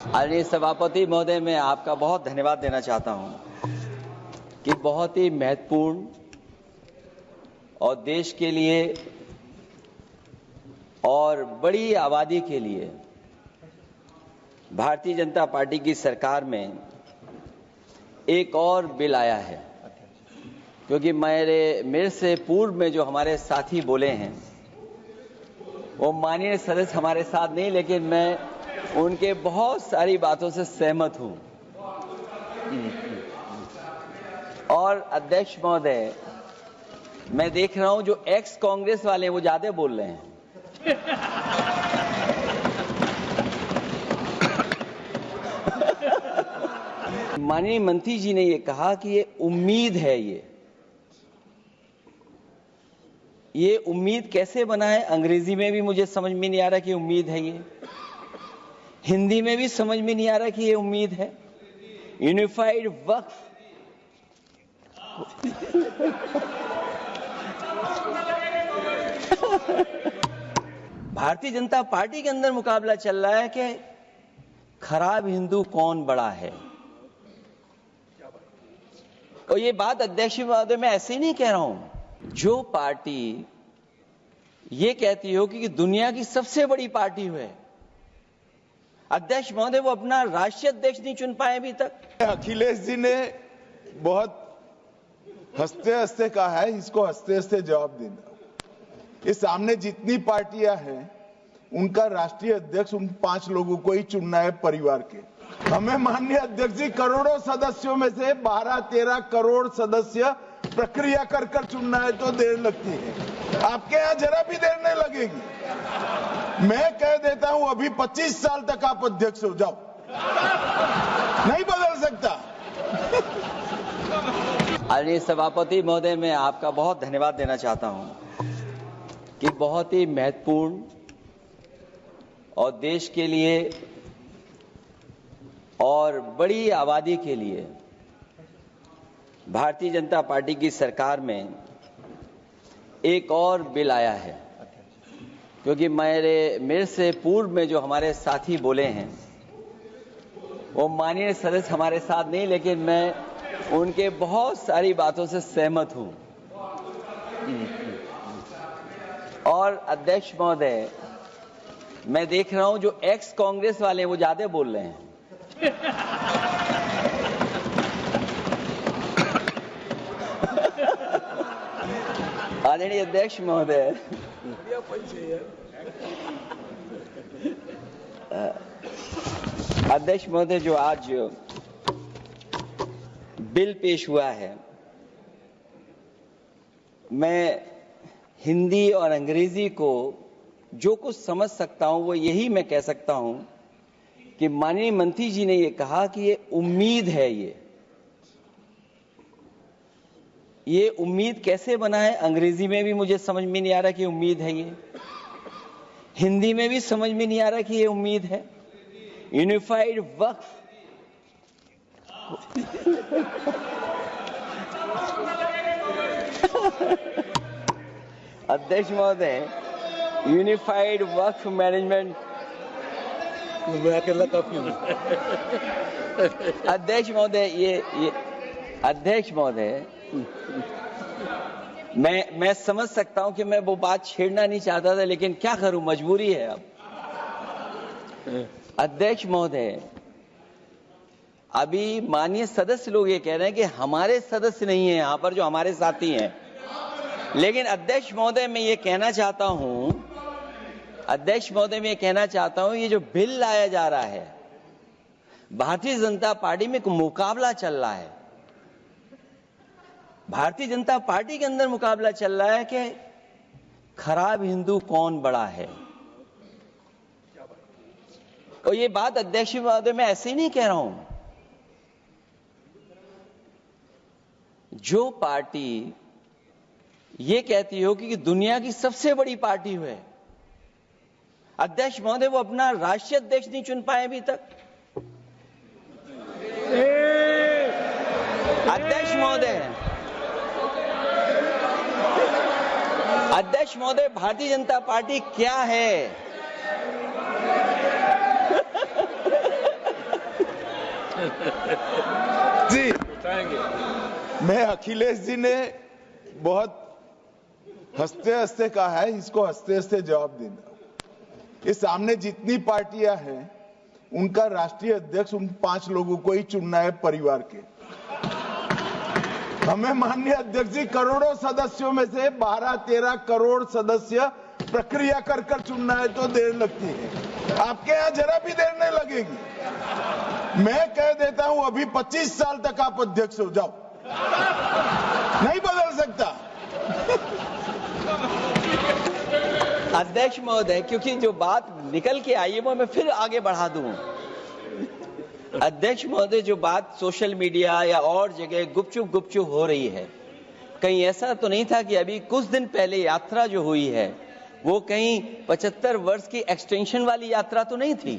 आदरणीय सभापति महोदय, मैं आपका बहुत धन्यवाद देना चाहता हूं कि बहुत ही महत्वपूर्ण और देश के लिए और बड़ी आबादी के लिए भारतीय जनता पार्टी की सरकार में एक और बिल आया है, क्योंकि मेरे से पूर्व में जो हमारे साथी बोले हैं वो माननीय सदस्य हमारे साथ नहीं, लेकिन मैं उनके बहुत सारी बातों से सहमत हूं। और अध्यक्ष महोदय, मैं देख रहा हूं जो एक्स कांग्रेस वाले हैं वो ज्यादा बोल रहे हैं। माननीय मंत्री जी ने ये कहा कि ये उम्मीद है। ये उम्मीद कैसे बना है? अंग्रेजी में भी मुझे समझ में नहीं आ रहा कि उम्मीद है ये, हिंदी में भी समझ में नहीं आ रहा कि ये उम्मीद है। यूनिफाइड वक्फ भारतीय जनता पार्टी के अंदर मुकाबला चल रहा है कि खराब हिंदू कौन बड़ा है। और ये बात अध्यक्ष महोदय मैं ऐसे ही नहीं कह रहा हूं। जो पार्टी ये कहती हो कि दुनिया की सबसे बड़ी पार्टी है, अध्यक्ष महोदय वो अपना राष्ट्रीय अध्यक्ष नहीं चुन पाए अभी तक। अखिलेश जी ने बहुत हंसते हंसते कहा है, इसको हंसते हंसते जवाब देना। ये सामने जितनी पार्टियां हैं उनका राष्ट्रीय अध्यक्ष उन 5 लोगों को ही चुनना है परिवार के। हमें माननीय अध्यक्ष जी करोड़ों सदस्यों में से 12-13 करोड़ सदस्य प्रक्रिया कर चुनना है तो देर लगती है। आपके यहां जरा भी देर नहीं लगेगी। मैं कह देता हूं अभी 25 साल तक आप अध्यक्ष हो जाओ, नहीं बदल सकता। आदरणीय सभापति महोदय, मैं आपका बहुत धन्यवाद देना चाहता हूं कि बहुत ही महत्वपूर्ण और देश के लिए और बड़ी आबादी के लिए भारतीय जनता पार्टी की सरकार में एक और बिल आया है, क्योंकि मेरे से पूर्व में जो हमारे साथी बोले हैं वो माननीय सदस्य हमारे साथ नहीं, लेकिन मैं उनके बहुत सारी बातों से सहमत हूं। और अध्यक्ष महोदय, मैं देख रहा हूं जो एक्स कांग्रेस वाले हैं वो ज्यादा बोल रहे हैं। आदरणीय अध्यक्ष महोदय, अध्यक्ष महोदय, जो आज बिल पेश हुआ है, मैं हिंदी और अंग्रेजी को जो कुछ समझ सकता हूं वो यही मैं कह सकता हूं कि माननीय मंत्री जी ने ये कहा कि ये उम्मीद है। ये उम्मीद कैसे बना है? अंग्रेजी में भी मुझे समझ में नहीं आ रहा कि उम्मीद है ये, हिंदी में भी समझ में नहीं आ रहा कि ये उम्मीद है। यूनिफाइड वक्फ अध्यक्ष महोदय, यूनिफाइड वक्फ मैनेजमेंट अध्यक्ष महोदय, ये अध्यक्ष महोदय, मैं समझ सकता हूं कि मैं वो बात छेड़ना नहीं चाहता था, लेकिन क्या करूं, मजबूरी है अब। अध्यक्ष महोदय, अभी माननीय सदस्य लोग ये कह रहे हैं कि हमारे सदस्य नहीं है यहां पर जो हमारे साथी हैं, लेकिन अध्यक्ष महोदय मैं ये कहना चाहता हूं, अध्यक्ष महोदय मैं ये कहना चाहता हूं, ये जो बिल लाया जा रहा है, भारतीय जनता पार्टी में एक मुकाबला चल रहा है। भारतीय जनता पार्टी के अंदर मुकाबला चल रहा है कि खराब हिंदू कौन बड़ा है। और ये बात अध्यक्ष महोदय मैं ऐसे ही नहीं कह रहा हूं। जो पार्टी ये कहती हो कि दुनिया की सबसे बड़ी पार्टी है, अध्यक्ष महोदय वो अपना राष्ट्रीय अध्यक्ष नहीं चुन पाए अभी तक। अध्यक्ष महोदय, भारतीय जनता पार्टी क्या है? जी, मैं अखिलेश जी ने बहुत हंसते हंसते कहा है, इसको हंसते हंसते जवाब देना। इस सामने जितनी पार्टियां हैं उनका राष्ट्रीय अध्यक्ष उन 5 लोगों को ही चुनना है परिवार के। हमें माननीय अध्यक्ष जी करोड़ों सदस्यों में से 12-13 करोड़ सदस्य प्रक्रिया कर कर चुनना है तो देर लगती है। आपके यहां जरा भी देर नहीं लगेगी। मैं कह देता हूं अभी 25 साल तक आप अध्यक्ष हो जाओ, नहीं बदल सकता। अध्यक्ष महोदय, क्योंकि जो बात निकल के आई है वो मैं फिर आगे बढ़ा दूं। अध्यक्ष महोदय, जो बात सोशल मीडिया या और जगह गुपचुप हो रही है, कहीं ऐसा तो नहीं था कि अभी कुछ दिन पहले यात्रा जो हुई है वो कहीं 75 वर्ष की एक्सटेंशन वाली यात्रा तो नहीं थी?